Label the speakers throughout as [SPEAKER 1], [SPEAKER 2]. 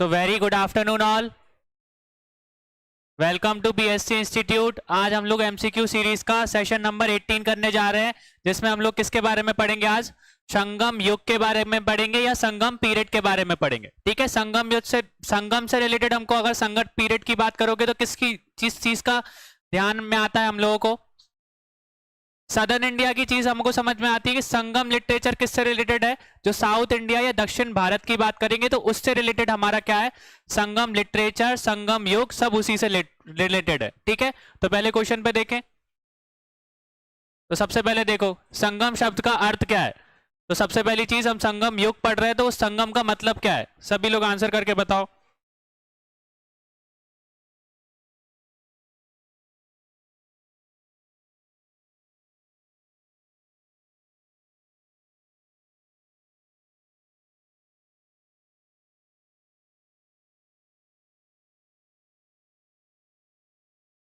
[SPEAKER 1] So very good afternoon all, welcome to BSc institute. आज हम लोग एमसीक्यू सीरीज का सेशन नंबर 18 करने जा रहे हैं, जिसमें हम लोग किसके बारे में पढ़ेंगे? आज संगम युग के बारे में पढ़ेंगे या संगम पीरियड के बारे में पढ़ेंगे। ठीक है, संगम युग से, संगम से रिलेटेड हमको अगर संगम पीरियड की बात करोगे तो किसकी चीज का ध्यान में आता है हम लोगों को? सदर्न इंडिया की चीज हमको समझ में आती है कि संगम लिटरेचर किससे रिलेटेड है। जो साउथ इंडिया या दक्षिण भारत की बात करेंगे तो उससे रिलेटेड हमारा क्या है? संगम लिटरेचर, संगम युग, सब उसी से रिलेटेड है। ठीक है, तो पहले क्वेश्चन पे देखें। तो सबसे पहले देखो संगम शब्द का अर्थ क्या है। तो सबसे पहली चीज, हम संगम युग पढ़ रहे हैं तो उस संगम का मतलब क्या है? सभी लोग आंसर करके बताओ।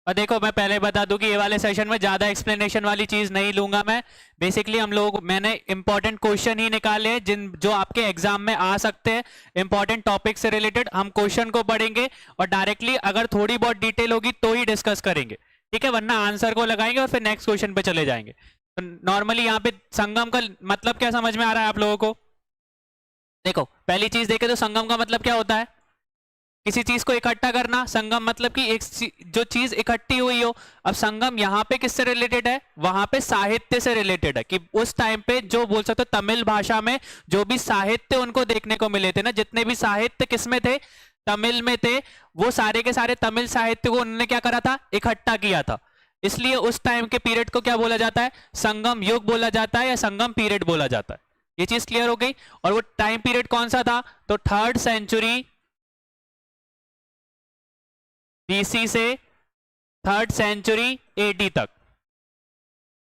[SPEAKER 1] और देखो, मैं पहले बता दूं कि ये वाले सेशन में ज्यादा एक्सप्लेनेशन वाली चीज नहीं लूंगा मैं। बेसिकली हम लोग, मैंने इंपॉर्टेंट क्वेश्चन ही निकाले हैं जिन जो आपके एग्जाम में आ सकते हैं। इंपॉर्टेंट टॉपिक से रिलेटेड हम क्वेश्चन को पढ़ेंगे और डायरेक्टली अगर थोड़ी बहुत डिटेल होगी तो ही डिस्कस करेंगे। ठीक है, वरना आंसर को लगाएंगे और फिर नेक्स्ट क्वेश्चन पे चले जाएंगे। तो नॉर्मली यहाँ पे संगम का मतलब क्या समझ में आ रहा है आप लोगों को? देखो, पहली चीज देखे तो संगम का मतलब क्या होता है? किसी चीज को इकट्ठा करना। संगम मतलब कि एक जो चीज इकट्ठी हुई हो। अब संगम यहाँ पे किससे रिलेटेड है? वहां पे साहित्य से रिलेटेड है कि उस टाइम पे जो बोल सकते हो तमिल भाषा में जो भी साहित्य उनको देखने को मिले थे ना, जितने भी साहित्य किसमें थे? तमिल में थे। वो सारे के सारे तमिल साहित्य को उन्होंने क्या करा था? इकट्ठा किया था। इसलिए उस टाइम के पीरियड को क्या बोला जाता है? संगम युग बोला जाता है या संगम पीरियड बोला जाता है। ये चीज क्लियर हो गई। और वो टाइम पीरियड कौन सा था? तो 3rd सेंचुरी बीसी से 3rd सेंचुरी एडी तक।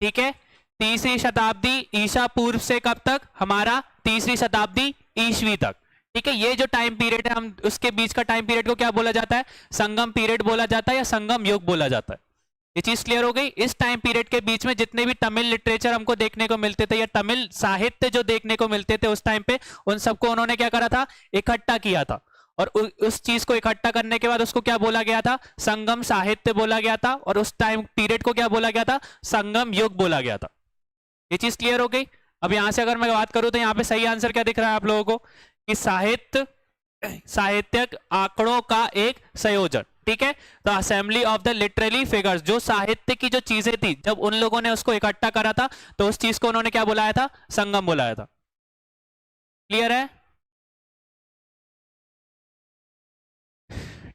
[SPEAKER 1] ठीक है, 3री शताब्दी ईसा पूर्व से कब तक? हमारा 3री शताब्दी ईसवी तक। ठीक है, ये जो टाइम पीरियड है, हम उसके बीच का टाइम पीरियड को क्या बोला जाता है? संगम पीरियड बोला जाता है या संगम युग बोला जाता है। ये चीज क्लियर हो गई। इस टाइम पीरियड के बीच में जितने भी तमिल लिटरेचर हमको देखने को मिलते थे या तमिल साहित्य जो देखने को मिलते थे उस टाइम पे, उन सबको उन्होंने क्या करा था? इकट्ठा किया था। और उस चीज को इकट्ठा करने के बाद उसको क्या बोला गया था? संगम साहित्य बोला गया था। और उस टाइम पीरियड को क्या बोला गया था? संगम युग बोला गया था। ये चीज क्लियर हो गई। अब यहां से अगर मैं बात करूं तो यहाँ पे सही आंसर क्या दिख रहा है आप लोगों को? कि साहित्यक आंकड़ों का एक संयोजन। ठीक है, तो assembly of the literary figures, जो साहित्य की जो चीजें थी जब उन लोगों ने उसको इकट्ठा करा था तो उस चीज को उन्होंने क्या बुलाया था? संगम बुलाया था। क्लियर है?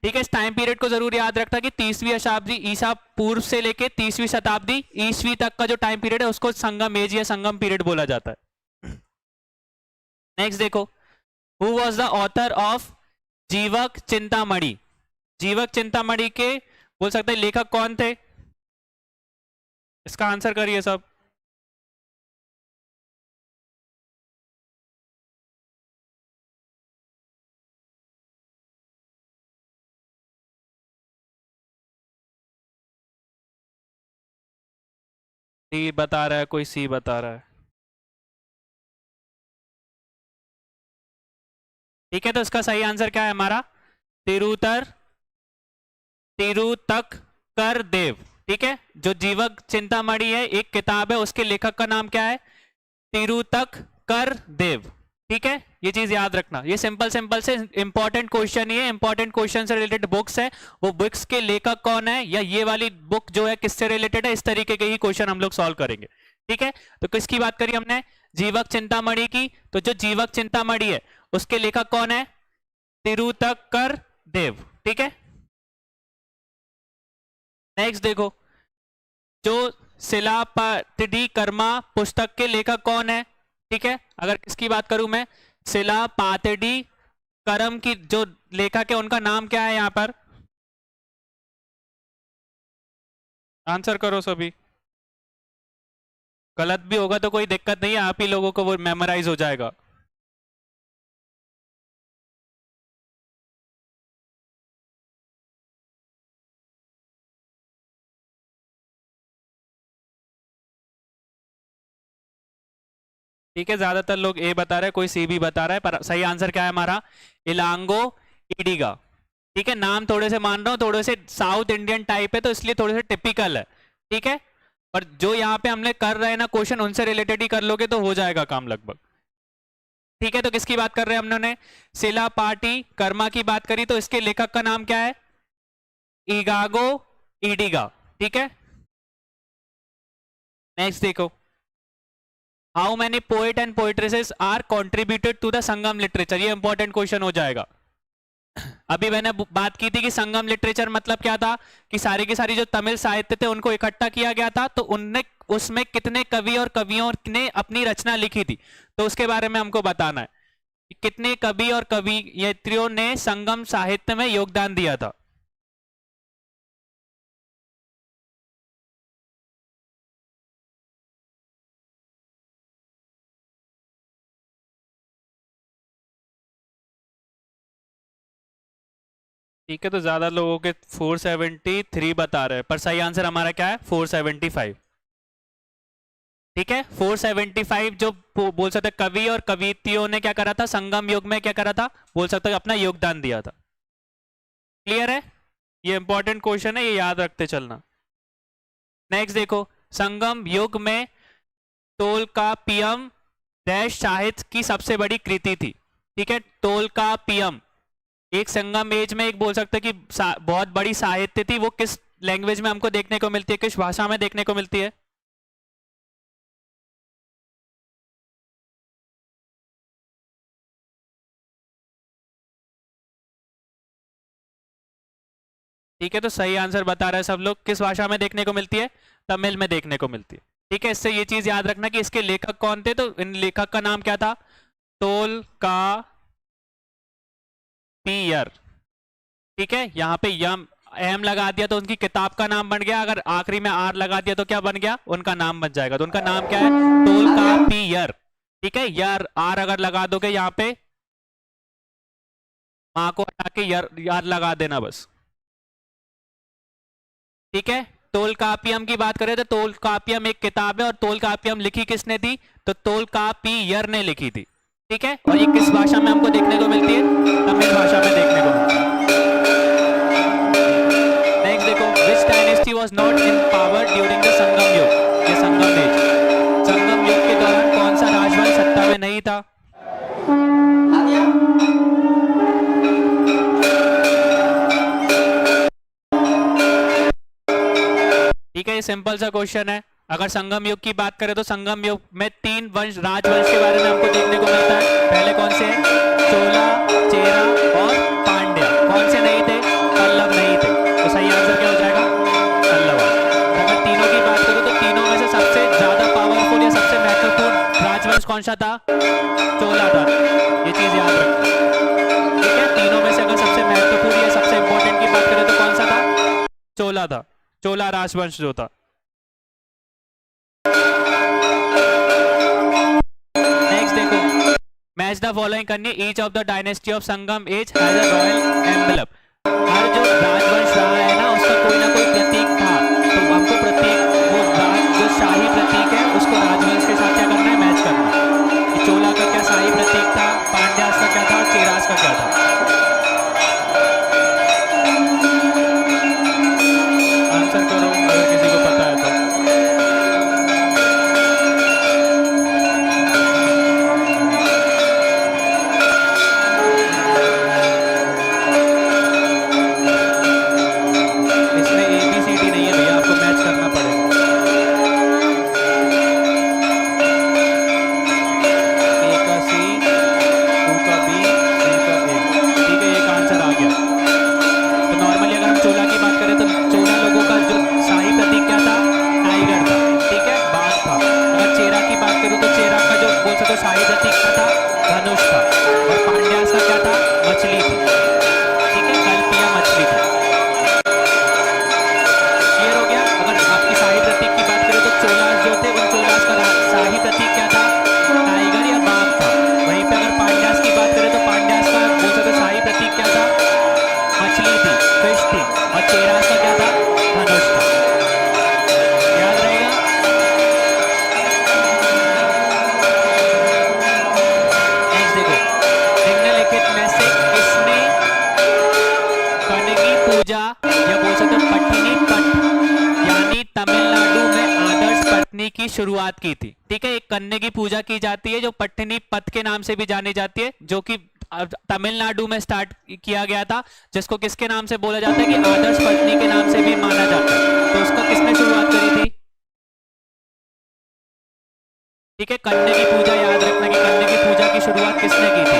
[SPEAKER 1] ठीक है, इस टाइम पीरियड को जरूर याद रखना कि 30वीं शताब्दी ईसा पूर्व से लेके 30वीं शताब्दी ईसवी तक का जो टाइम पीरियड है उसको संगम एज या संगम पीरियड बोला जाता है। नेक्स्ट देखो, who was the author of जीवक चिंतामणि? जीवक चिंतामणि के बोल सकते हैं लेखक कौन थे? इसका आंसर करिए सब। डी बता रहा है, कोई सी बता रहा है। ठीक है, तो इसका सही आंसर क्या है हमारा? तिरुतक्कर देव। ठीक है, जो जीवक चिंतामणि है एक किताब है, उसके लेखक का नाम क्या है? तिरुतक्कर देव। ठीक है, ये चीज याद रखना। ये सिंपल सिंपल से इंपॉर्टेंट क्वेश्चन ही है। इंपॉर्टेंट क्वेश्चन से रिलेटेड बुक्स है, वो बुक्स के लेखक कौन है या ये वाली बुक जो है किससे रिलेटेड है, इस तरीके के ही क्वेश्चन हम लोग सॉल्व करेंगे। ठीक है, तो किसकी बात करी हमने? जीवक चिंतामणि की। तो जो जीवक चिंतामणि है उसके लेखक कौन है? तिरुतक्कर देव। ठीक है, नेक्स्ट देखो, जो शिलापातिडी कर्मा पुस्तक के लेखक कौन है? ठीक है, अगर किसकी बात करूं मैं, शिलापातिडी करम की जो लेखक है उनका नाम क्या है यहां पर? आंसर करो सभी। गलत भी होगा तो कोई दिक्कत नहीं है, आप ही लोगों को वो मेमोराइज हो जाएगा। ठीक है, ज्यादातर लोग ए बता रहे हैं, कोई सी भी बता रहा है, पर सही आंसर क्या है हमारा? इलांगो ईडिगा। ठीक है, नाम थोड़े से मान रहा हूँ, थोड़े से साउथ इंडियन टाइप है तो इसलिए थोड़े से टिपिकल है। ठीक है, पर जो यहाँ पे हमने कर रहे हैं ना क्वेश्चन, उनसे रिलेटेड ही कर लोगे तो हो जाएगा काम लगभग। ठीक है, तो किसकी बात कर रहे हैं हमने? सिला पाटी कर्मा की बात करी, तो इसके लेखक का नाम क्या है? इगागो ईडिगा। ठीक है, नेक्स्ट देखो, how many poet and poetesses are contributed to the Sangam literature. ये इंपॉर्टेंट क्वेश्चन हो जाएगा। अभी मैंने बात की थी कि संगम लिटरेचर मतलब क्या था, कि सारी की सारी जो तमिल साहित्य थे उनको इकट्ठा किया गया था, तो उनने उसमें कितने कवि और कवियों ने अपनी रचना लिखी थी, तो उसके बारे में हमको बताना है कि कितने कवि और कवियत्रियों ने संगम साहित्य में योगदान दिया था। ठीक है, तो ज्यादा लोगों के 473 बता रहे हैं, पर सही आंसर हमारा क्या है? 475। ठीक है, 475 जो बोल सकते कवि और कवियत्रियों ने क्या करा था, संगम युग में क्या करा था, बोल सकते अपना योगदान दिया था। क्लियर है? ये इंपॉर्टेंट क्वेश्चन है, ये याद रखते चलना। नेक्स्ट देखो, संगम युग में तोलकापियम डैश साहित्य की सबसे बड़ी कृति थी। ठीक है, तोलकापियम एक संगम एज में एक बोल सकते कि बहुत बड़ी साहित्य थी। वो किस लैंग्वेज में हमको देखने को मिलती है, किस भाषा में देखने को मिलती है? ठीक है, तो सही आंसर बता रहे हैं सब लोग। किस भाषा में देखने को मिलती है? तमिल में देखने को मिलती है। ठीक है, इससे ये चीज याद रखना कि इसके लेखक कौन थे, तो इन लेखक का नाम क्या था? तोलकापियर। ठीक है, यहाँ पे यम एम लगा दिया तो उनकी किताब का नाम बन गया, अगर आखिरी में आर लगा दिया तो क्या बन गया? उनका नाम बन जाएगा। तो उनका नाम क्या है? तोलकापियर। ठीक है, यार आर अगर लगा दोगे यहाँ पे, माँ को हटा के यार लगा देना बस। ठीक है, तोलकापियम की बात करें तो तोलकापियम एक किताब है, और तोलकापियम लिखी किसने थी? तो तोलकापियर ने लिखी थी। ठीक है, और ये किस भाषा में हमको देखने को मिलती है? तमिल भाषा में देखने को मिलती है। नेक्स्ट देखो, which dynasty was not in power during the Sangam युग? ये संगम एज, संगम युग के दौरान कौन सा राजवंश सत्ता में नहीं था? ठीक है, ये सिंपल सा क्वेश्चन है। अगर संगम युग की बात करें तो संगम युग में 3 राजवंश के बारे में हमको देखने को मिलता है। पहले कौन से हैं? चोला, चेरा और पांड्या। कौन से नहीं थे? पल्लव नहीं थे। तो सही आंसर क्या हो जाएगा? पल्लव। अगर तीनों की बात करूं तो तीनों में से सबसे ज्यादा पावरफुल या सबसे महत्वपूर्ण राजवंश कौन सा था? चोला था। ये चीज याद रखना। ठीक है, तीनों में से अगर सबसे महत्वपूर्ण या सबसे इंपॉर्टेंट की बात करें तो कौन सा था? चोला था, चोला राजवंश जो था। नेक्स्ट देखो, मैच द फॉलोइंग करनी। Each of the dynasty of Sangam age has a royal emblem. हर जो राजवंश रहा है ना, उसका कोई ना कोई प्रतीक था, तो हमको प्रतीक, वो जो शाही प्रतीक है उसको राजवंश के साथ क्या करना है? मैच करना है। चोला का क्या शाही प्रतीक था, पांड्यास का क्या था, चेरास का क्या था? आंसर करो अगर किसी को पता है तो। की शुरुआत की थी। ठीक है, एक कन्या की पूजा की जाती है जो पट्टिनी पथ के नाम से भी जानी जाती है, जो कि तमिलनाडु में स्टार्ट किया गया था, जिसको किसके नाम से बोला जाता है कि आदर्श पत्नी के नाम से भी माना जाता है। तो उसको किसने शुरुआत करी थी? ठीक है, कन्या की पूजा, याद रखना कि कन्या की पूजा की शुरुआत किसने की थी?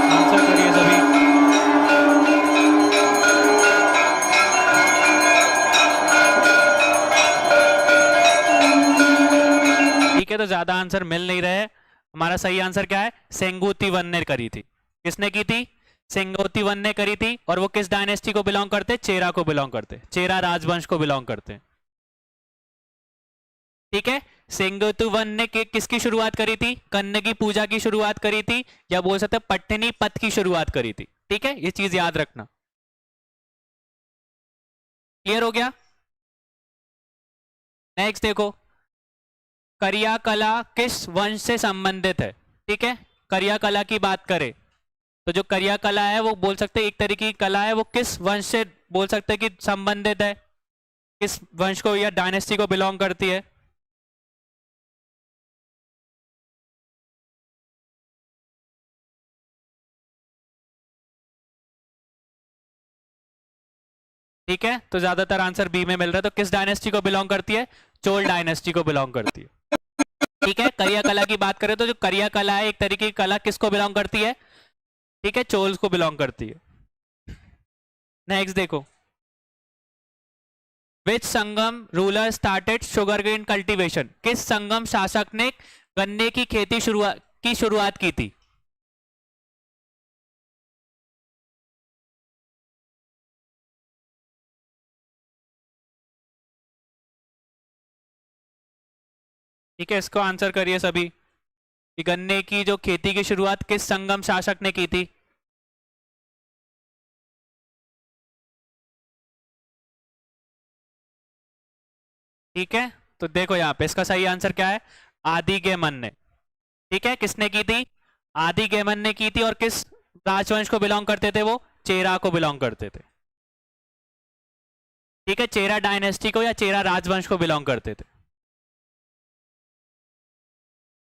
[SPEAKER 1] आंसर करिए सभी। ठीक है, तो ज्यादा आंसर मिल नहीं रहे। हमारा सही आंसर क्या है? सेंगुती वन ने करी थी। किसने की थी? सेंगोती वन ने करी थी। और वो किस डायनेस्टी को बिलोंग करते? चेरा को बिलोंग करते, चेरा राजवंश को बिलोंग करते हैं। ठीक है, सेंगोतु वन ने किसकी शुरुआत करी थी? कन्या की पूजा की शुरुआत करी थी, या बोल सकते पट्टिनी पथ की शुरुआत करी थी। ठीक है, ये चीज याद रखना। क्लियर हो गया? नेक्स्ट देखो, करिया कला किस वंश से संबंधित है? ठीक है, करिया कला की बात करें तो जो करिया कला है वो बोल सकते हैं एक तरीके की कला है, वो किस वंश से बोल सकते हैं कि संबंधित है, किस वंश को या डायनेस्टी को बिलोंग करती है? ठीक है, तो ज्यादातर आंसर बी में मिल रहा है। तो किस डायनेस्टी को बिलोंग करती है? चोल डायनेस्टी को बिलोंग करती है। ठीक है, करिया कला की बात करें तो जो करिया कला है एक तरीके की कला किसको बिलोंग करती है? ठीक है, चोल्स को बिलोंग करती है। नेक्स्ट देखो, which Sangam ruler started sugarcane cultivation? किस संगम शासक ने गन्ने की खेती शुरुआत की थी? ठीक है, इसको आंसर करिए सभी कि गन्ने की जो खेती की शुरुआत किस संगम शासक ने की थी? ठीक है, तो देखो यहाँ पे इसका सही आंसर क्या है? आदिगेमन ने। ठीक है, किसने की थी? आदिगेमन ने की थी। और किस राजवंश को बिलोंग करते थे वो? चेरा को बिलोंग करते थे। ठीक है, चेरा डायनेस्टी को या चेरा राजवंश को बिलोंग करते थे।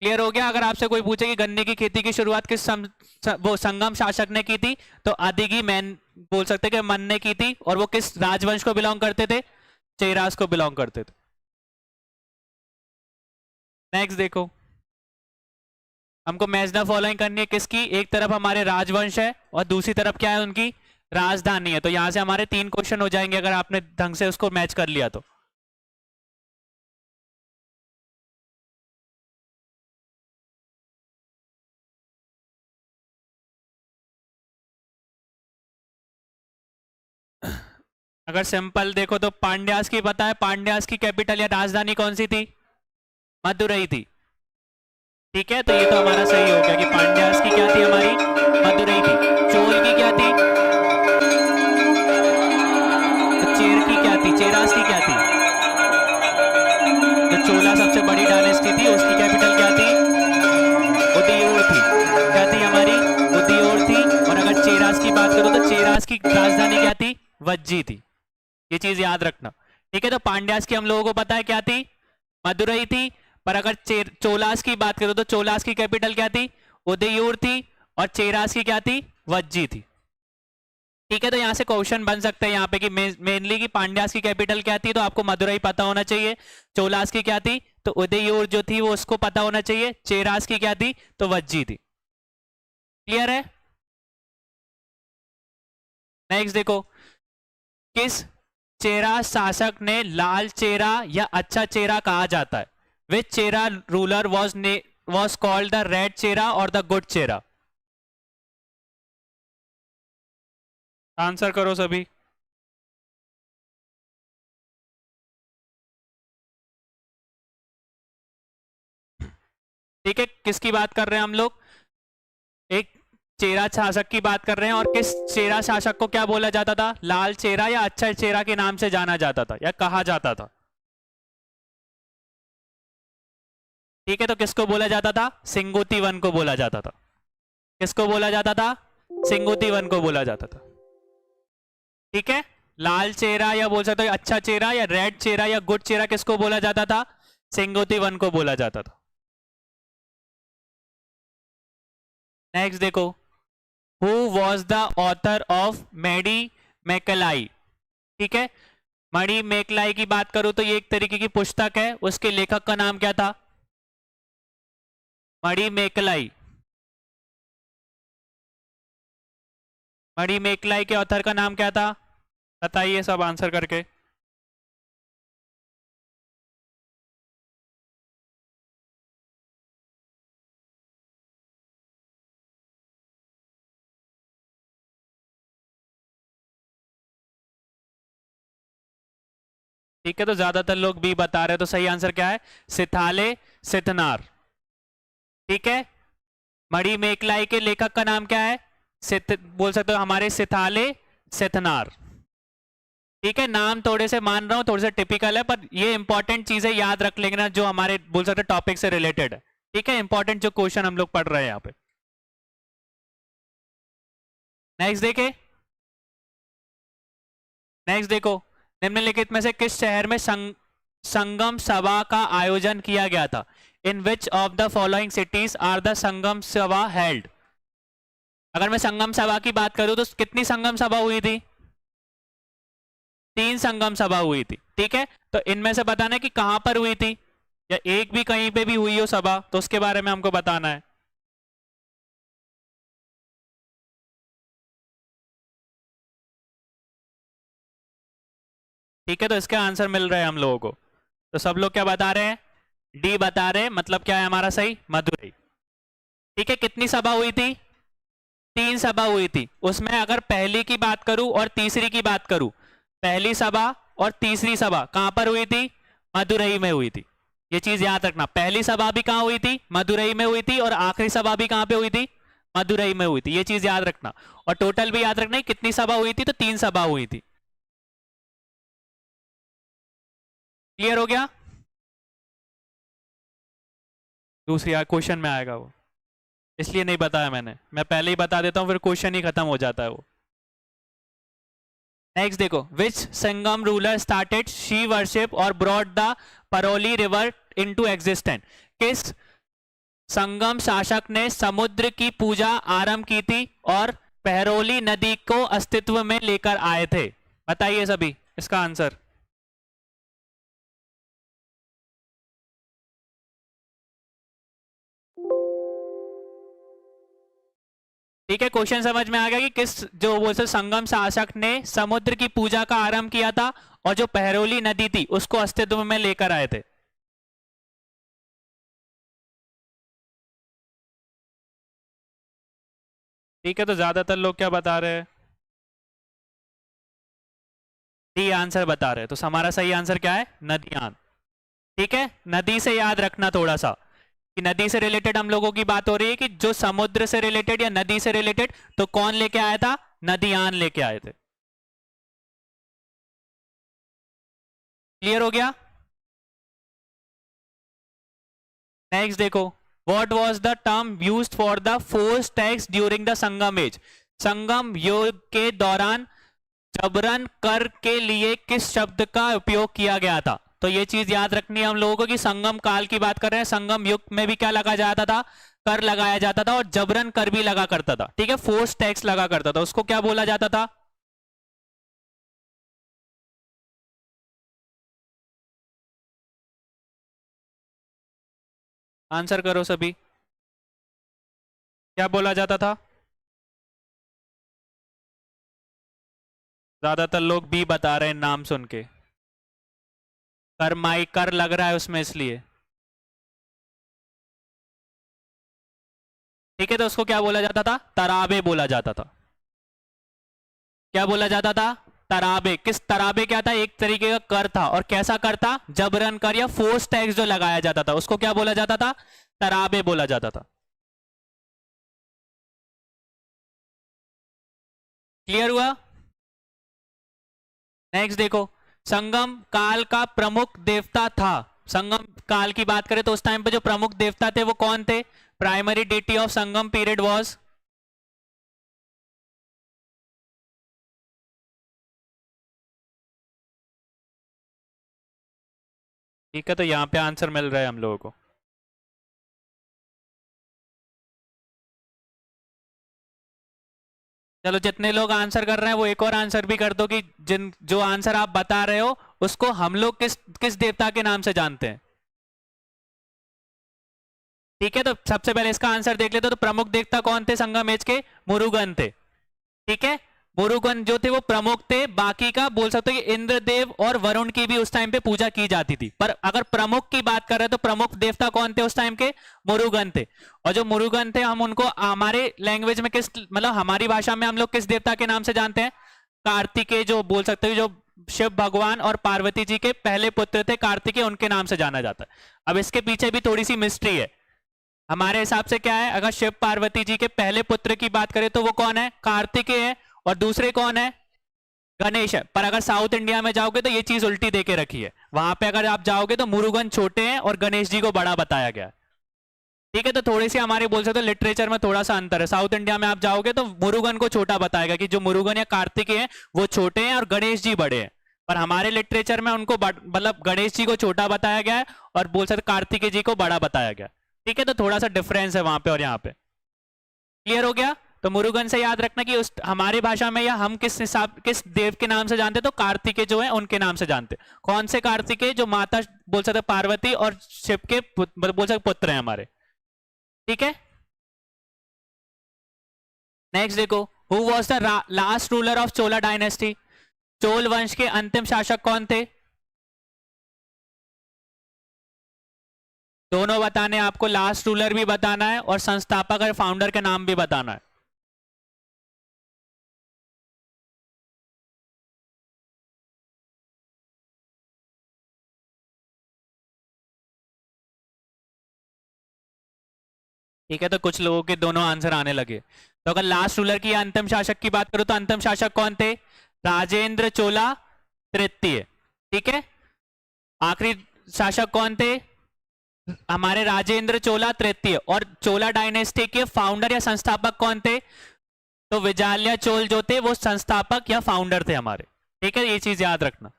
[SPEAKER 1] क्लियर हो गया? अगर आपसे कोई पूछे कि गन्ने की खेती की शुरुआत किस वो संगम शासक ने की थी, तो आदिगी मैन बोल सकते कि मन ने की थी। और वो किस राजवंश को बिलोंग करते थे? चेरास को बिलोंग करते थे। नेक्स्ट देखो, हमको मैच द फॉलोइंग करनी है किसकी? एक तरफ हमारे राजवंश है और दूसरी तरफ क्या है? उनकी राजधानी है। तो यहां से हमारे 3 क्वेश्चन हो जाएंगे अगर आपने ढंग से उसको मैच कर लिया तो। अगर सिंपल देखो तो पांड्यास की पता है, पांड्यास की कैपिटल या राजधानी कौन सी थी? मदुरई थी। ठीक है, तो ये तो हमारा सही हो गया कि पांड्यास की क्या थी? हमारी मदुरई थी। चोल की क्या थी? तो चेर की क्या थी? चेरास की क्या थी? जो चोला सबसे बड़ी डायनेस्टी थी उसकी कैपिटल क्या थी? उदयपुर थी। क्या थी हमारी? उदयपुर थी। और अगर चेरास की बात करो तो चेरास की राजधानी क्या थी? वज्जी थी। ये चीज याद रखना। ठीक है, तो पांड्यास की हम लोगों को पता है क्या थी? मदुरई थी। पर अगर चोलास की बात करो तो चोलास की कैपिटल क्या थी? उदयपुर थी। और चेरास की क्या थी? वज्जी थी। ठीक है, तो यहां से क्वेश्चन बन सकते हैं यहाँ पे कि मेनली कि पांड्यास की कैपिटल क्या थी, तो आपको मदुरई पता होना चाहिए। चोलास की क्या थी? तो उदयपुर जो थी वो उसको पता होना चाहिए। चेरास की क्या थी? तो वज्जी थी। क्लियर है? नेक्स्ट देखो, किस चेरा शासक ने लाल चेरा या अच्छा चेरा कहा जाता है? Which Chera ruler was called the red Chera और द गुड चेरा? आंसर करो सभी। ठीक है, किसकी बात कर रहे हैं हम लोग? एक चेरा शासक की बात कर रहे हैं। और किस चेरा शासक को क्या बोला जाता था? लाल चेरा या अच्छा चेरा के नाम से जाना जाता था या कहा जाता था? ठीक है, तो किसको बोला जाता था? सिंगुत्ती वन को बोला जाता था। किसको बोला जाता था? सिंगुत्ती वन को बोला जाता था। ठीक है, लाल चेहरा या बोल सकते हो अच्छा चेहरा या रेड चेहरा या गुड चेहरा किसको बोला जाता था? सिंगुत्ती वन को बोला जाता था। नेक्स्ट देखो, who was the author of Manimekalai? ठीक है, मणि मेकलाई की बात करूं तो ये एक तरीके की पुस्तक है, उसके लेखक का नाम क्या था? मणि मेकलाई। मणि मेकलाई के ऑथर का नाम क्या था? बताइए सब आंसर करके। ठीक है, तो ज्यादातर लोग बी बता रहे हैं, तो सही आंसर क्या है? सिथाले सिथनार। ठीक है, मणि मेकलाई के लेखक का नाम क्या है? बोल सकते हो हमारे सिथाले सिथनार। ठीक है, नाम थोड़े से मान रहा हूं, थोड़े से टिपिकल है, पर ये इंपॉर्टेंट चीजें याद रख लेंगे ना, जो हमारे बोल सकते टॉपिक से रिलेटेड है। ठीक है, इंपॉर्टेंट जो क्वेश्चन हम लोग पढ़ रहे हैं यहाँ पे। नेक्स्ट देखे, नेक्स्ट देखो, निम्नलिखित में से किस शहर में संगम सभा का आयोजन किया गया था? In which of the following cities are the Sangam sabha held? अगर मैं संगम सभा की बात करूं तो कितनी संगम सभा हुई थी? 3 संगम सभा हुई थी। ठीक है, तो इनमें से बताना है कि कहां पर हुई थी, या एक भी कहीं पे भी हुई हो सभा तो उसके बारे में हमको बताना है। ठीक है, तो इसके आंसर मिल रहे हैं हम लोगों को। तो सब लोग क्या बता रहे हैं? डी बता रहे हैं, मतलब क्या है हमारा सही? मदुरई। ठीक है, कितनी सभा हुई थी? 3 सभा हुई थी। उसमें अगर पहली की बात करूं और तीसरी की बात करूं, पहली सभा और तीसरी सभा कहां पर हुई थी? मदुरई में हुई थी। ये चीज याद रखना, पहली सभा भी कहां हुई थी? मदुरई में हुई थी, और आखिरी सभा भी कहां पे हुई थी? मदुरई में हुई थी। ये चीज याद रखना, और टोटल भी याद रखना है कितनी सभा हुई थी, तो 3 सभा हुई थी। क्लियर हो गया? दूसरी क्वेश्चन में आएगा वो, इसलिए नहीं बताया मैंने, मैं पहले ही बता देता हूं, फिर क्वेश्चन ही खत्म हो जाता है वो। नेक्स्ट देखो, which Sangam ruler started she worship और ब्रॉड द परौली रिवर इनटू एग्जिस्टेंस? किस संगम शासक ने समुद्र की पूजा आरंभ की थी और पहरोली नदी को अस्तित्व में लेकर आए थे? बताइए सभी इसका आंसर। ठीक है, क्वेश्चन समझ में आ गया कि किस जो वो संगम शासक ने समुद्र की पूजा का आरंभ किया था और जो पहरोली नदी थी उसको अस्तित्व में लेकर आए थे। ठीक है, तो ज्यादातर लोग क्या बता रहे हैं? डी आंसर बता रहे हैं, तो हमारा सही आंसर क्या है? नदियान। ठीक है, नदी से याद रखना थोड़ा सा, कि नदी से रिलेटेड हम लोगों की बात हो रही है, कि जो समुद्र से रिलेटेड या नदी से रिलेटेड, तो कौन लेके आया था? नदियान लेके आए थे। क्लियर हो गया? नेक्स्ट देखो, what was the term used for the force tax during the Sangam age? Sangam युग के दौरान जबरन कर के लिए किस शब्द का उपयोग किया गया था? तो ये चीज याद रखनी है हम लोगों को, कि संगम काल की बात कर रहे हैं, संगम युग में भी क्या लगा जाता था? कर लगाया जाता था, और जबरन कर भी लगा करता था। ठीक है, फोर्स टैक्स लगा करता था, उसको क्या बोला जाता था? आंसर करो सभी, क्या बोला जाता था? ज्यादातर लोग बी बता रहे हैं नाम सुन के। करमाई कर लग रहा है उसमें, इसलिए। ठीक है, तो उसको क्या बोला जाता था? तराबे बोला जाता था। क्या बोला जाता था? तराबे। किस तराबे क्या था? एक तरीके का कर था, और कैसा कर था? जबरन कर या फोर्स टैक्स जो लगाया जाता था उसको क्या बोला जाता था? तराबे बोला जाता था। क्लियर हुआ? नेक्स्ट देखो, संगम काल का प्रमुख देवता था, संगम काल की बात करें तो उस टाइम पे जो प्रमुख देवता थे वो कौन थे? Primary deity of Sangam period was, ठीक है, तो यहाँ पे आंसर मिल रहा है हम लोगों को। चलो जितने लोग आंसर कर रहे हैं वो एक और आंसर भी कर दो कि जिन जो आंसर आप बता रहे हो उसको हम लोग किस किस देवता के नाम से जानते हैं। ठीक है, तो सबसे पहले इसका आंसर देख लेते, तो प्रमुख देवता कौन थे संगम एज के? मुरुगन थे। ठीक है, मुरुगन जो थे वो प्रमुख थे, बाकी का बोल सकते हो कि इंद्रदेव और वरुण की भी उस टाइम पे पूजा की जाती थी, पर अगर प्रमुख की बात कर रहे हैं तो प्रमुख देवता कौन थे उस टाइम के? मुरुगन थे। और जो मुरुगन थे हम उनको हमारे लैंग्वेज में किस, मतलब हमारी भाषा में हम लोग किस देवता के नाम से जानते हैं? कार्तिकेय, जो बोल सकते हो जो शिव भगवान और पार्वती जी के पहले पुत्र थे कार्तिकेय, उनके नाम से जाना जाता है। अब इसके पीछे भी थोड़ी सी मिस्ट्री है। हमारे हिसाब से क्या है, अगर शिव पार्वती जी के पहले पुत्र की बात करें तो वो कौन है? कार्तिकेय है, और दूसरे कौन है? गणेश है। पर अगर साउथ इंडिया में जाओगे तो ये चीज उल्टी देके रखी है, वहां पे अगर आप जाओगे तो मुरुगन छोटे हैं और गणेश जी को बड़ा बताया गया है। ठीक है, तो थोड़ी सी हमारे बोल सकते हो लिटरेचर में थोड़ा सा अंतर है। साउथ इंडिया में आप जाओगे तो मुरुगन को छोटा बताएगा कि जो मुरुगन या कार्तिकेय है वो छोटे हैं और गणेश जी बड़े हैं, पर हमारे लिटरेचर में उनको मतलब गणेश जी को छोटा बताया गया है और बोल सकते कार्तिकेय जी को बड़ा बताया गया। ठीक है, तो थोड़ा सा डिफरेंस है वहां पे और यहाँ पे। क्लियर हो गया? तो मुरुगन से याद रखना कि उस हमारी भाषा में या हम किस हिसाब किस देव के नाम से जानते, तो कार्तिकेय जो है उनके नाम से जानते। कौन से कार्तिकेय? जो माता बोल सकते पार्वती और शिव के बोल सकते पुत्र हैं हमारे। ठीक है, नेक्स्ट देखो, who was the last ruler of Chola dynasty? Chola वंश के अंतिम शासक कौन थे? दोनों बताने, आपको लास्ट रूलर भी बताना है और संस्थापक और फाउंडर के नाम भी बताना है। ठीक है, तो कुछ लोगों के दोनों आंसर आने लगे। तो अगर लास्ट रूलर की या अंतिम शासक की बात करो तो अंतिम शासक कौन थे? राजेंद्र चोला तृतीय। ठीक है, आखिरी शासक कौन थे? हमारे राजेंद्र चोला तृतीय। और चोला डायनेस्टी के फाउंडर या संस्थापक कौन थे? तो विजाल्या चोल जो थे वो संस्थापक या फाउंडर थे हमारे। ठीक है, ये चीज याद रखना।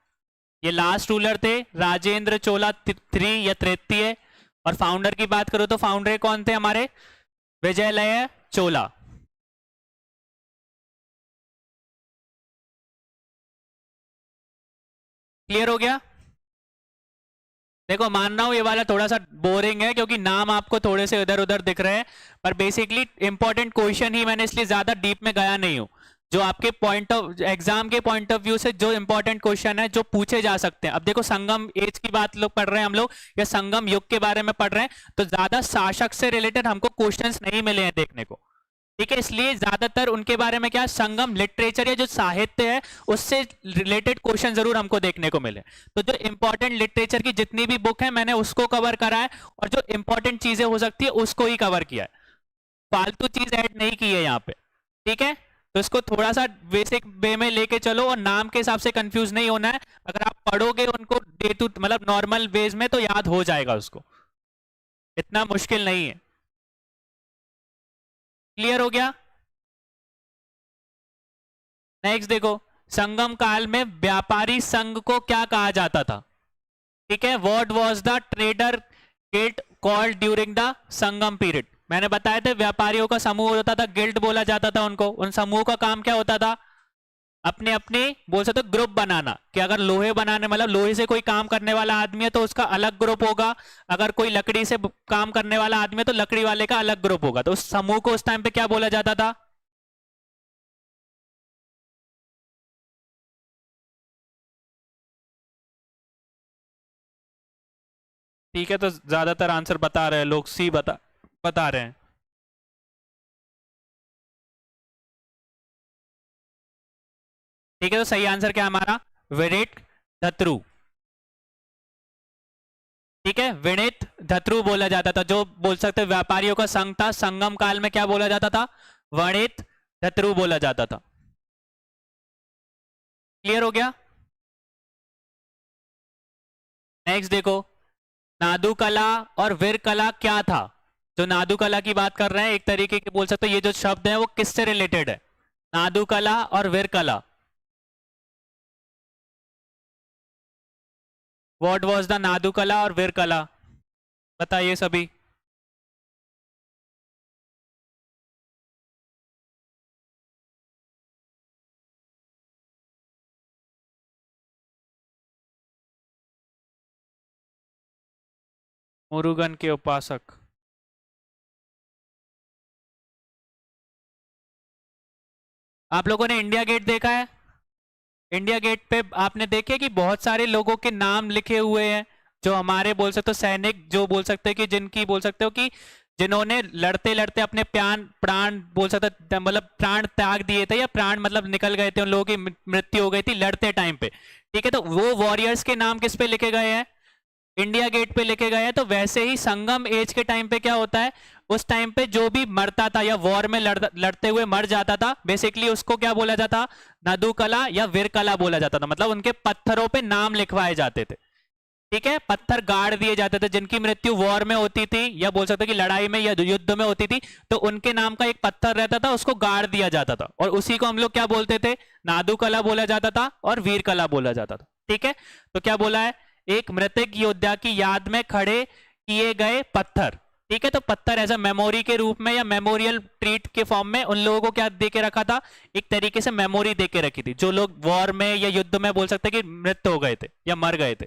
[SPEAKER 1] ये लास्ट रूलर थे राजेंद्र चोला थ्री या तृतीय, और फाउंडर की बात करो तो फाउंडर कौन थे हमारे? विजयलय चोला। क्लियर हो गया? देखो मान रहा हूं ये वाला थोड़ा सा बोरिंग है क्योंकि नाम आपको थोड़े से इधर उधर दिख रहे हैं, पर बेसिकली इंपॉर्टेंट क्वेश्चन ही मैंने इसलिए ज्यादा डीप में गया नहीं हूं। जो आपके पॉइंट ऑफ एग्जाम के पॉइंट ऑफ व्यू से जो इंपॉर्टेंट क्वेश्चन है जो पूछे जा सकते हैं। अब देखो संगम एज की बात लोग पढ़ रहे हैं हम लोग, या संगम युग के बारे में पढ़ रहे हैं, तो ज्यादा शासक से रिलेटेड हमको क्वेश्चंस नहीं मिले हैं देखने को। ठीक है, इसलिए ज्यादातर उनके बारे में क्या संगम लिटरेचर या जो साहित्य है उससे रिलेटेड क्वेश्चन जरूर हमको देखने को मिले। तो जो इंपॉर्टेंट लिटरेचर की जितनी भी बुक है मैंने उसको कवर करा है, और जो इंपॉर्टेंट चीजें हो सकती है उसको ही कवर किया है, फालतू चीज ऐड नहीं की है यहाँ पे। ठीक है, तो इसको थोड़ा सा बेसिक वे में लेके चलो, और नाम के हिसाब से कंफ्यूज नहीं होना है। अगर आप पढ़ोगे उनको डे टू मतलब नॉर्मल वेज में तो याद हो जाएगा उसको, इतना मुश्किल नहीं है। क्लियर हो गया? नेक्स्ट देखो, संगम काल में व्यापारी संघ को क्या कहा जाता था? ठीक है, what was the trader guild called during the Sangam period? मैंने बताया था व्यापारियों का समूह होता था, गिल्ड बोला जाता था उनको। उन समूह का काम क्या होता था? अपने अपने बोल सकते ग्रुप बनाना, कि अगर लोहे बनाने मतलब लोहे से कोई काम करने वाला आदमी है तो उसका अलग ग्रुप होगा, अगर कोई लकड़ी से काम करने वाला आदमी है तो लकड़ी वाले का अलग ग्रुप होगा। तो उस समूह को उस टाइम पे क्या बोला जाता था? ठीक है, तो ज्यादातर आंसर बता रहे हैं लोग, सी बता रहे हैं। ठीक है, तो सही आंसर क्या है हमारा? विनित धत्रु। ठीक है, विनित धत्रु बोला जाता था, जो बोल सकते व्यापारियों का संघ था। संगम काल में क्या बोला जाता था? वणित धत्रु बोला जाता था। क्लियर हो गया? नेक्स्ट देखो, नादु कला और वीर कला क्या था? जो नादु कला की बात कर रहे हैं, एक तरीके के बोल सकते हो ये जो शब्द है वो किससे रिलेटेड है? नादु कला और वीर कला। व्हाट वाज द नादु कला और वीर कला? बताइए सभी। मुरुगन के उपासक। आप लोगों ने इंडिया गेट देखा है? इंडिया गेट पे आपने देखे कि बहुत सारे लोगों के नाम लिखे हुए हैं, जो हमारे बोल सकते हो सैनिक, जो बोल सकते हैं कि जिनकी बोल सकते हो कि जिन्होंने लड़ते लड़ते अपने प्राण प्राण बोल सकते मतलब प्राण त्याग दिए थे, या प्राण मतलब निकल गए थे, उन लोगों की मृत्यु हो गई थी लड़ते टाइम पे। ठीक है, तो वो वॉरियर्स के नाम किस पे लिखे गए हैं? इंडिया गेट पे लिखे गए हैं। तो वैसे ही संगम एज के टाइम पे क्या होता है, उस टाइम पे जो भी मरता था या वॉर में लड़ते हुए मर जाता था, बेसिकली उसको क्या बोला जाता? नदु कला या वीर कला बोला जाता था। मतलब उनके पत्थरों पे नाम लिखवाए जाते थे। ठीक है, पत्थर गाड़ दिए जाते थे। जिनकी मृत्यु वॉर में होती थी, या बोल सकते कि लड़ाई में या युद्ध में होती थी, तो उनके नाम का एक पत्थर रहता था, उसको गाड़ दिया जाता था, और उसी को हम लोग क्या बोलते थे? नादु कला बोला जाता था और वीर कला बोला जाता था। ठीक है, तो क्या बोला है? एक मृतक योद्धा की याद में खड़े किए गए पत्थर। ठीक है, तो पत्थर एज अ मेमोरी के रूप में या मेमोरियल ट्रीट के फॉर्म में उन लोगों को क्या दे के रखा था? एक तरीके से मेमोरी दे के रखी थी, जो लोग वॉर में या युद्ध में बोल सकते कि मृत हो गए थे या मर गए थे।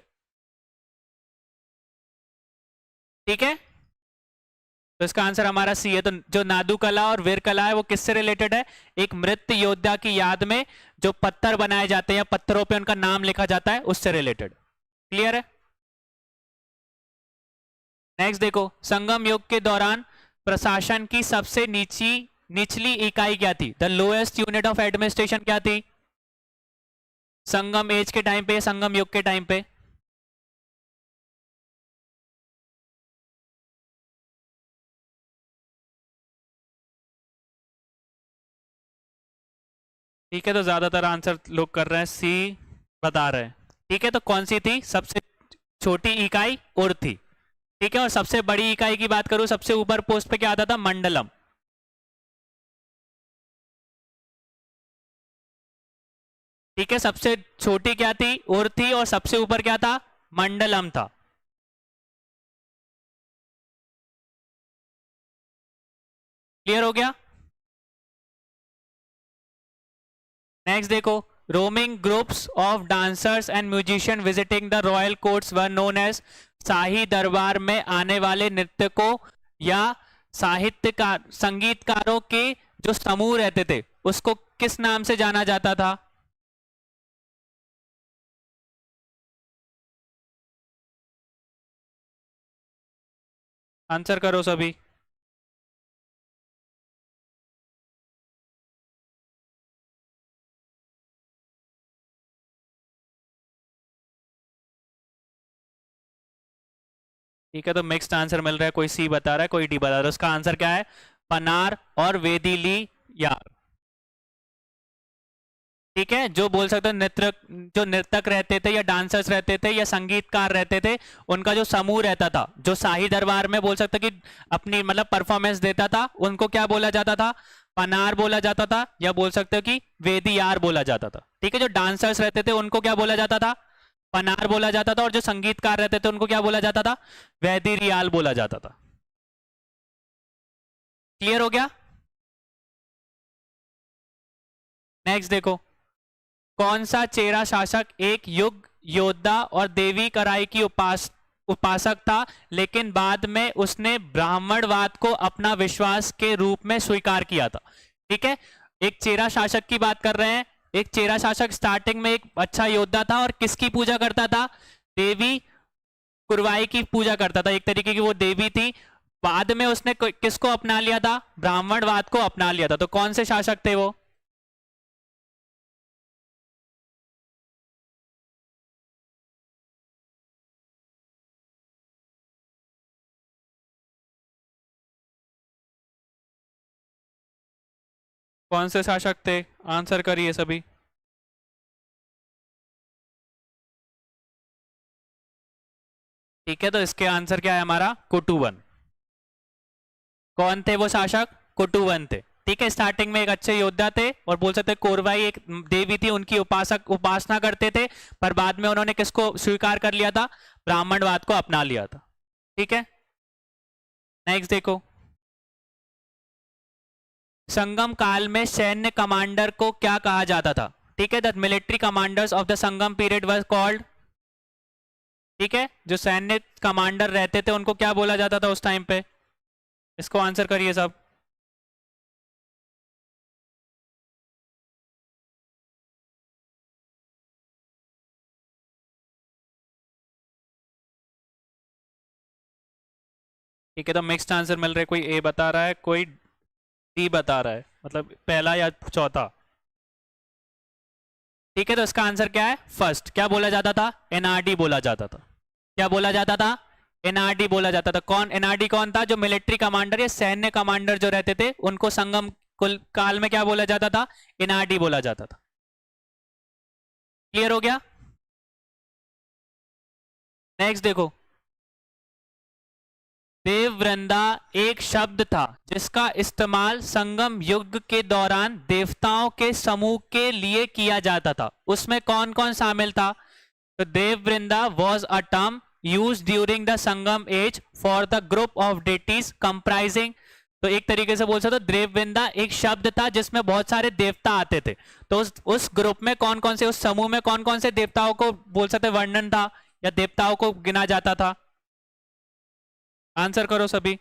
[SPEAKER 1] ठीक है, तो इसका आंसर हमारा सी है। तो जो नादु कला और वीर कला है वो किससे रिलेटेड है? एक मृत योद्धा की याद में जो पत्थर बनाए जाते हैं या पत्थरों पे उनका नाम लिखा जाता है, उससे रिलेटेड। क्लियर है? नेक्स्ट देखो, संगम युग के दौरान प्रशासन की सबसे निचली इकाई क्या थी? The lowest unit of administration क्या थी? संगम एज के टाइम पे, संगम युग के टाइम पे। ठीक है, तो ज्यादातर आंसर लोग कर रहे हैं सी, बता रहे हैं। ठीक है, तो कौन सी थी सबसे छोटी इकाई? उर थी। ठीक है, और सबसे बड़ी इकाई की बात करूं, सबसे ऊपर पोस्ट पे क्या आता था? मंडलम। ठीक है, सबसे छोटी क्या थी? उर थी, और सबसे ऊपर क्या था? मंडलम था। क्लियर हो गया? नेक्स्ट देखो, roaming groups of dancers and musician visiting the royal courts were known as. शाही दरबार में आने वाले नृत्यकों या साहित्यकार संगीतकारों के जो समूह रहते थे, उसको किस नाम से जाना जाता था? आंसर करो सभी। ठीक है, तो मिक्स्ड आंसर मिल रहा है, कोई सी बता रहा है, कोई डी बता रहा है। उसका आंसर क्या है? पनार और वेदिली यार। ठीक है, जो बोल सकते हैं नृत्य, जो नर्तक रहते थे या डांसर्स रहते थे या संगीतकार रहते थे, उनका जो समूह रहता था, जो शाही दरबार में बोल सकते कि अपनी मतलब परफॉर्मेंस देता था, उनको क्या बोला जाता था? पनार बोला जाता था, या बोल सकते हो कि वेदियार बोला जाता था। ठीक है, जो डांसर्स रहते थे उनको क्या बोला जाता था? पनार बोला जाता था, और जो संगीतकार रहते थे उनको क्या बोला जाता था? वैदी रियाल बोला जाता था। क्लियर हो गया? नेक्स्ट देखो, कौन सा चेरा शासक एक युग योद्धा और देवी कराई की उपासक था, लेकिन बाद में उसने ब्राह्मणवाद को अपना विश्वास के रूप में स्वीकार किया था? ठीक है, एक चेरा शासक की बात कर रहे हैं। एक चेरा शासक स्टार्टिंग में एक अच्छा योद्धा था और किसकी पूजा करता था? देवी कुरवाई की पूजा करता था, एक तरीके की वो देवी थी। बाद में उसने किसको अपना लिया था? ब्राह्मणवाद को अपना लिया था। तो कौन से शासक थे वो? कौन से शासक थे? आंसर करिए सभी। ठीक है, तो इसके आंसर क्या है हमारा? कुटुवन। कौन थे वो शासक? कुटुवन थे। ठीक है, स्टार्टिंग में एक अच्छे योद्धा थे और बोल सकते कोरवाई एक देवी थी, उनकी उपासना करते थे, पर बाद में उन्होंने किसको स्वीकार कर लिया था? ब्राह्मणवाद को अपना लिया था। ठीक है, नेक्स्ट देखो। संगम काल में सैन्य कमांडर को क्या कहा जाता था? ठीक है, the military commanders of the Sangam period was called. ठीक है, जो सैन्य कमांडर रहते थे उनको क्या बोला जाता था उस टाइम पे? इसको आंसर करिए सब। ठीक है, तो मिक्स्ड आंसर मिल रहे, कोई ए बता रहा है, कोई डी बता रहा है, मतलब पहला या चौथा। ठीक है, तो इसका आंसर क्या है? फर्स्ट। क्या बोला जाता था? एनआरडी बोला जाता था। क्या बोला जाता था? एनआरडी बोला जाता था। कौन एनआरडी कौन था? जो मिलिट्री कमांडर या सैन्य कमांडर जो रहते थे उनको संगम काल में क्या बोला जाता था? एनआरडी बोला जाता था। क्लियर हो गया? नेक्स्ट देखो। देववृंदा एक शब्द था जिसका इस्तेमाल संगम युग के दौरान देवताओं के समूह के लिए किया जाता था। उसमें कौन कौन शामिल था? तो देववृंदा was a term use during the Sangam age for the group of deities comprising. तो एक तरीके से बोल सकते हो देववृंदा एक शब्द था जिसमें बहुत सारे देवता आते थे। तो उस ग्रुप में कौन कौन से, उस समूह में कौन कौन से देवताओं को बोल सकते वर्णन था या देवताओं को गिना जाता था? आंसर करो सभी।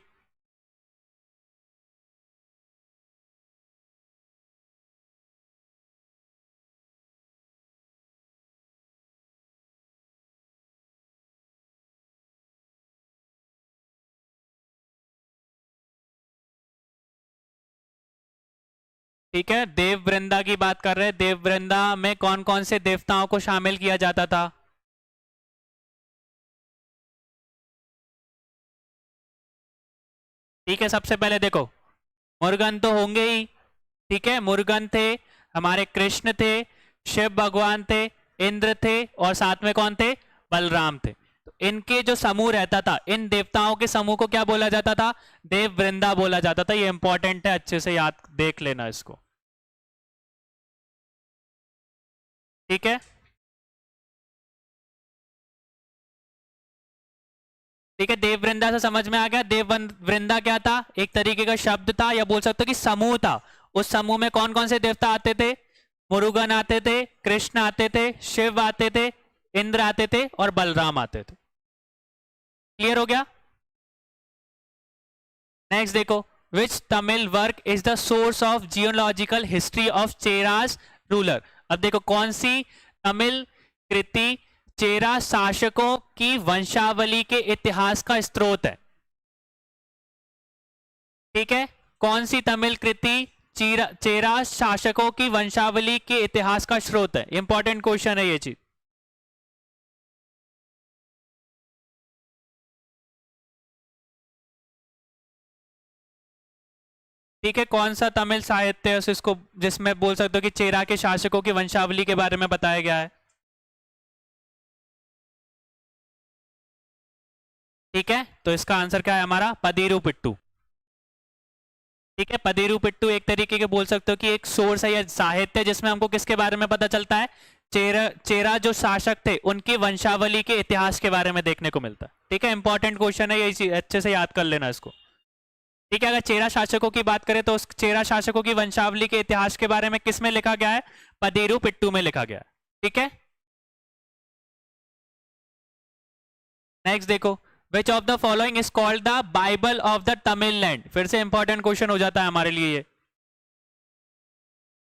[SPEAKER 1] ठीक है, देववृंदा की बात कर रहे हैं। देववृंदा में कौन कौन से देवताओं को शामिल किया जाता था? ठीक है, सबसे पहले देखो, मुरुगन तो होंगे ही। ठीक है, मुरुगन थे, हमारे कृष्ण थे, शिव भगवान थे, इंद्र थे, और साथ में कौन थे? बलराम थे। तो इनके जो समूह रहता था, इन देवताओं के समूह को क्या बोला जाता था? देववृंदा बोला जाता था। ये इंपॉर्टेंट है, अच्छे से याद देख लेना इसको। ठीक है, ठीक है, देववृंदा से समझ में आ गया। देववृंदा क्या था? एक तरीके का शब्द था, या बोल सकते हो कि समूह था। उस समूह में कौन कौन से देवता आते थे? मुरुगन आते थे, कृष्ण आते थे, शिव आते थे, इंद्र आते थे, और बलराम आते थे। क्लियर हो गया? नेक्स्ट देखो। Which Tamil work is the source of geological history of Cheras ruler? अब देखो, कौन सी तमिल कृति चेरा शासकों की वंशावली के इतिहास का स्रोत है? ठीक है, कौन सी तमिल कृति चेरा शासकों की वंशावली के इतिहास का स्रोत है? इंपॉर्टेंट क्वेश्चन है ये चीज। ठीक है, कौन सा तमिल साहित्य है इसको जिसमें बोल सकते हो कि चेरा के शासकों की वंशावली के बारे में बताया गया है? ठीक है, तो इसका आंसर क्या है हमारा? पदीरू पिट्टू। ठीक है, पदीरू पिट्टू एक तरीके के बोल सकते हो कि एक सोर्स है या साहित्य जिसमें हमको किसके बारे में पता चलता है? चेरा जो शासक थे उनकी वंशावली के इतिहास के बारे में देखने को मिलता है। ठीक है, इंपॉर्टेंट क्वेश्चन है, ये अच्छे से याद कर लेना इसको। ठीक है, अगर चेरा शासकों की बात करें तो उस चेरा शासकों की वंशावली के इतिहास के बारे में किस में लिखा गया है? पदीरू पिट्टू में लिखा गया है। ठीक है, नेक्स्ट देखो। Which of the following is called the Bible of the Tamil land? फिर से इंपॉर्टेंट क्वेश्चन हो जाता है हमारे लिए ये।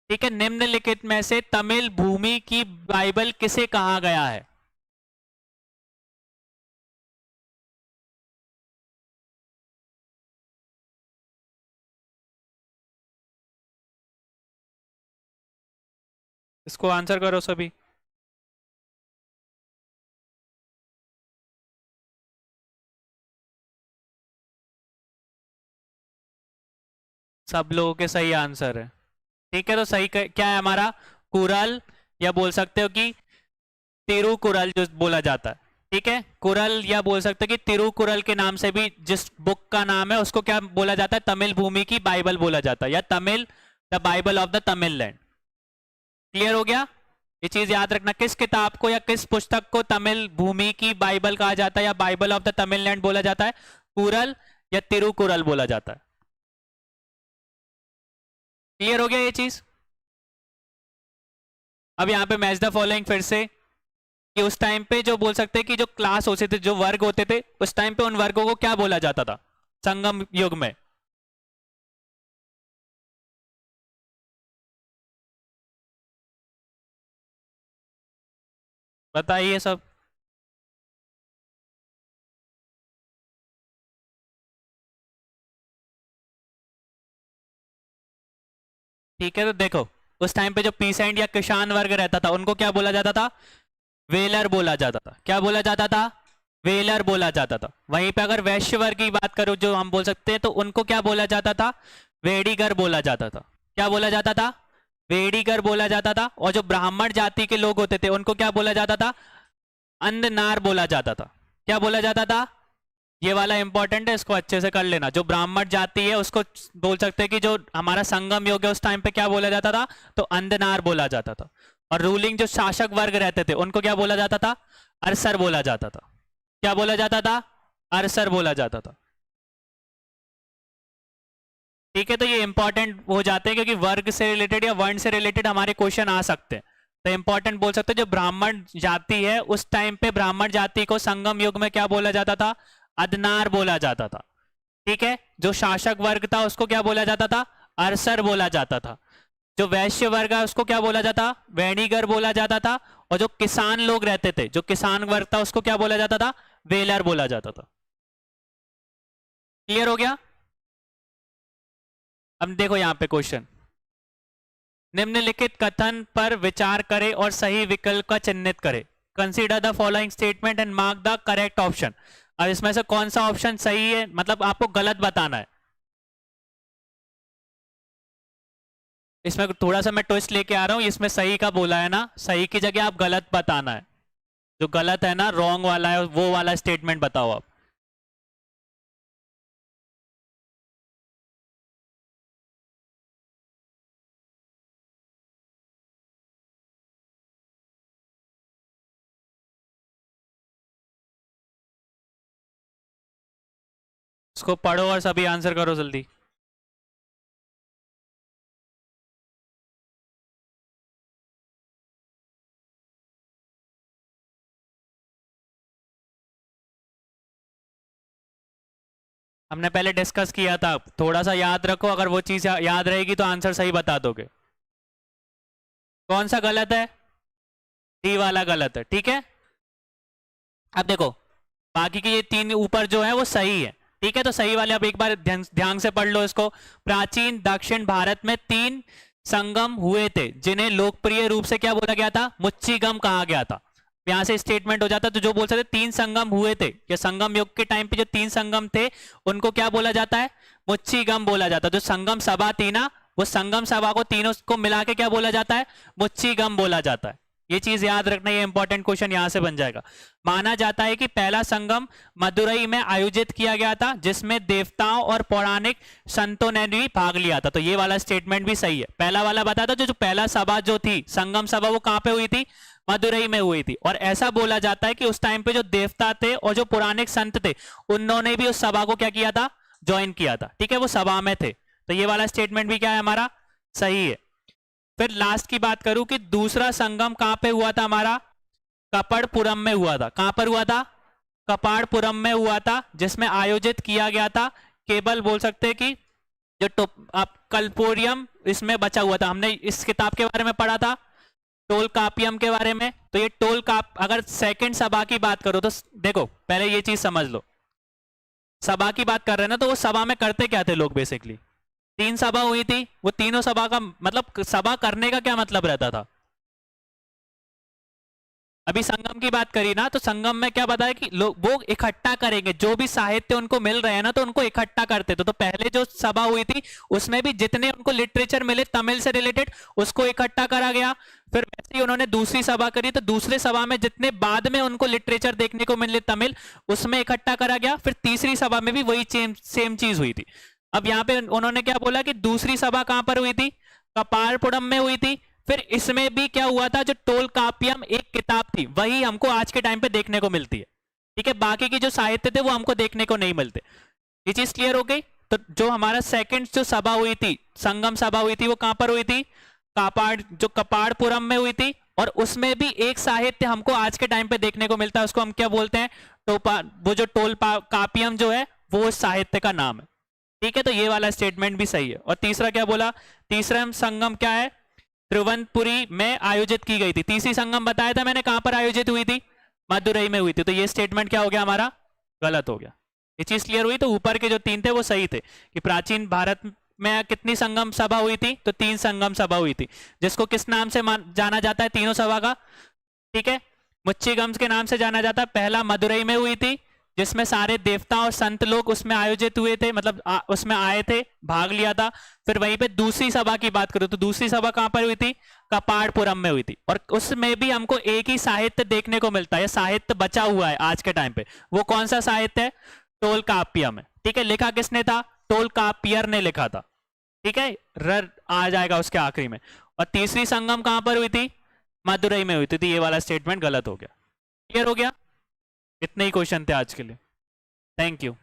[SPEAKER 1] ठीक है, निम्नलिखित में से तमिल भूमि की बाइबल किसे कहा गया है? इसको आंसर करो सभी। सब लोगों के सही आंसर है। ठीक है, तो सही क्या है हमारा? कुरल, या बोल सकते हो कि तिरुकुरल जो बोला जाता है। ठीक है, कुरल या बोल सकते कि तिरुकुरल के नाम से भी जिस बुक का नाम है उसको क्या बोला जाता है, तमिल भूमि की बाइबल बोला जाता है, या Tamil the Bible of the Tamil land. Clear हो गया? ये चीज याद रखना, किस किताब को या किस पुस्तक को तमिल भूमि की बाइबल कहा जाता है या Bible of the Tamil land बोला जाता है, कुरल या तिरुकुरल बोला जाता है। क्लियर हो गया ये चीज? अब यहाँ पे मैच द फॉलोइंग फिर से, कि उस टाइम पे जो बोल सकते हैं कि जो क्लास होते थे, जो वर्ग होते थे, उस टाइम पे उन वर्गों को क्या बोला जाता था संगम युग में? बताइए सब। ठीक है, तो देखो उस टाइम पे जो पीसेंट या किसान वर्ग रहता था उनको क्या बोला जाता था? वेलर बोला जाता था। क्या बोला जाता था? वेलर बोला जाता था। वहीं पे अगर वैश्य वर्ग की बात करो जो हम बोल सकते हैं, तो उनको क्या बोला जाता था? वेड़ीगर बोला जाता था। क्या बोला जाता था? वेड़ीगर बोला जाता था। और जो ब्राह्मण जाति के लोग होते थे उनको क्या बोला जाता था? अंधनार बोला जाता था। क्या बोला जाता था? ये वाला इंपॉर्टेंट है, इसको अच्छे से कर लेना। जो ब्राह्मण जाति है उसको बोल सकते हैं कि जो हमारा संगम योग है उस टाइम पे क्या बोला जाता था? तो अंधनार बोला जाता था। और रूलिंग जो शासक वर्ग रहते थे उनको क्या बोला जाता था? अरसर बोला जाता था। क्या बोला जाता था? अरसर बोला जाता था। ठीक है, तो ये इंपॉर्टेंट हो जाते हैं क्योंकि वर्ग से रिलेटेड या वर्ण से रिलेटेड हमारे क्वेश्चन आ सकते हैं। तो इंपॉर्टेंट बोल सकते हैं, जो ब्राह्मण जाति है उस टाइम पे ब्राह्मण जाति को संगम युग में क्या बोला जाता था? अदनार बोला जाता था। ठीक है, जो शासक वर्ग था उसको क्या बोला जाता था? अरसर बोला जाता था। जो वैश्य वर्ग है उसको क्या बोला जाता? वेणीगर बोला जाता था। और जो किसान लोग रहते थे, जो किसान वर्ग था, उसको क्या बोला जाता था? वेलर बोला जाता था। क्लियर हो गया? अब देखो यहाँ पे क्वेश्चन, निम्नलिखित कथन पर विचार करें और सही विकल्प का चिन्हित करें। Consider the following statement and mark the correct option. अब इसमें से कौन सा ऑप्शन सही है, मतलब आपको गलत बताना है। इसमें थोड़ा सा मैं ट्विस्ट लेके आ रहा हूं, इसमें सही का बोला है ना, सही की जगह आप गलत बताना है। जो गलत है ना, रॉन्ग वाला है, वो वाला स्टेटमेंट बताओ आप। इसको पढ़ो और सभी आंसर करो जल्दी। हमने पहले डिस्कस किया था, थोड़ा सा याद रखो, अगर वो चीज याद रहेगी तो आंसर सही बता दोगे। कौन सा गलत है? डी वाला गलत है। ठीक है, अब देखो बाकी के ये तीन ऊपर जो है वो सही है। ठीक है, तो सही वाले अब एक बार ध्यान से पढ़ लो इसको। प्राचीन दक्षिण भारत में 3 संगम हुए थे जिन्हें लोकप्रिय रूप से क्या बोला गया था? मुच्चीगम कहा गया था। यहां से स्टेटमेंट हो जाता, तो जो बोल सकते 3 संगम हुए थे, या संगम युग के टाइम पे जो 3 संगम थे उनको क्या बोला जाता है? मुच्चीगम बोला जाता है। जो संगम सभा थी ना, वो संगम सभा को तीनों को मिला के क्या बोला जाता है? मुच्चीगम बोला जाता है। ये चीज याद रखना, ये इंपॉर्टेंट क्वेश्चन यहां से बन जाएगा। माना जाता है कि पहला संगम मदुरई में आयोजित किया गया था जिसमें देवताओं और पौराणिक संतों ने भी भाग लिया था। तो ये वाला स्टेटमेंट भी सही है। पहला वाला बता दो, जो पहला सभा जो थी संगम सभा, वो कहां पे हुई थी? मदुरई में हुई थी। और ऐसा बोला जाता है कि उस टाइम पे जो देवता थे और जो पौराणिक संत थे उन्होंने भी उस सभा को क्या किया था? ज्वाइन किया था। ठीक है, वो सभा में थे। तो ये वाला स्टेटमेंट भी क्या है हमारा? सही है। फिर लास्ट की बात करूं कि दूसरा संगम कहां पे हुआ था हमारा? कपड़पुरम में हुआ था। कहां पर हुआ था? कपाड़पुरम में हुआ था, जिसमें आयोजित किया गया था। केवल बोल सकते हैं कि जो आप कल्पोरियम इसमें बचा हुआ था। हमने इस किताब के बारे में पढ़ा था, टोल कापियम के बारे में। तो ये टोल काप, अगर सेकंड सभा की बात करो तो देखो पहले ये चीज समझ लो, सभा की बात कर रहे हैं ना, तो वो सभा में करते क्या थे लोग? बेसिकली 3 सभा हुई थी, वो तीनों सभा का मतलब सभा करने का क्या मतलब रहता था? अभी संगम की बात करी ना, तो संगम में क्या बताया कि लोग वो इकट्ठा करेंगे, जो भी साहित्य उनको मिल रहे हैं ना, तो उनको इकट्ठा करते थे। तो पहले जो सभा हुई थी उसमें भी जितने उनको लिटरेचर मिले तमिल से रिलेटेड उसको इकट्ठा करा गया। फिर वैसे ही उन्होंने दूसरी सभा करी, तो दूसरे सभा में जितने बाद में उनको लिटरेचर देखने को मिले तमिल, उसमें इकट्ठा करा गया। फिर तीसरी सभा में भी वही सेम चीज हुई थी। अब यहाँ पे उन्होंने क्या बोला कि दूसरी सभा कहां पर हुई थी, कपालपुरम में हुई थी। फिर इसमें भी क्या हुआ था, जो टोल कापियम एक किताब थी वही हमको आज के टाइम पे देखने को मिलती है, ठीक है। बाकी की जो साहित्य थे वो हमको देखने को नहीं मिलते। ये चीज क्लियर हो गई। तो जो हमारा सेकंड जो सभा हुई थी, संगम सभा हुई थी, वो कहां पर हुई थी, जो कपाड़पुरम में हुई थी। और उसमें भी एक साहित्य हमको आज के टाइम पे देखने को मिलता है, उसको हम क्या बोलते हैं, वो जो कापियम जो है वो उस साहित्य का नाम है, ठीक है। तो ये वाला स्टेटमेंट भी सही है। और तीसरा क्या बोला, तीसरा संगम क्या है, त्रिवंतपुरी में आयोजित की गई थी। तीसरी संगम बताया था मैंने कहां पर आयोजित हुई थी, मदुरई में हुई थी। तो ये स्टेटमेंट क्या हो गया हमारा, गलत हो गया। ये चीज क्लियर हुई। तो ऊपर के जो तीन थे वो सही थे कि प्राचीन भारत में कितनी संगम सभा हुई थी, तो 3 संगम सभा हुई थी। जिसको किस नाम से जाना जाता है तीनों सभा का, ठीक है, मुच्चीगम्स के नाम से जाना जाता है। पहला मदुरई में हुई थी, जिसमें सारे देवता और संत लोग उसमें आयोजित हुए थे, मतलब उसमें आए थे, भाग लिया था। फिर वहीं पे दूसरी सभा की बात करूं तो दूसरी सभा कहां पर हुई थी, कपाड़पुरम में हुई थी। और उसमें भी हमको एक ही साहित्य देखने को मिलता है, साहित्य बचा हुआ है आज के टाइम पे। वो कौन सा साहित्य है, टोल कापियम है, ठीक है। लिखा किसने था, टोल कापियर ने लिखा था, ठीक है। र आ जाएगा उसके आखिरी में। और तीसरी संगम कहां पर हुई थी, मदुरई में हुई थी। तो ये वाला स्टेटमेंट गलत हो गया। क्लियर हो गया। इतने ही क्वेश्चन थे आज के लिए। Thank you.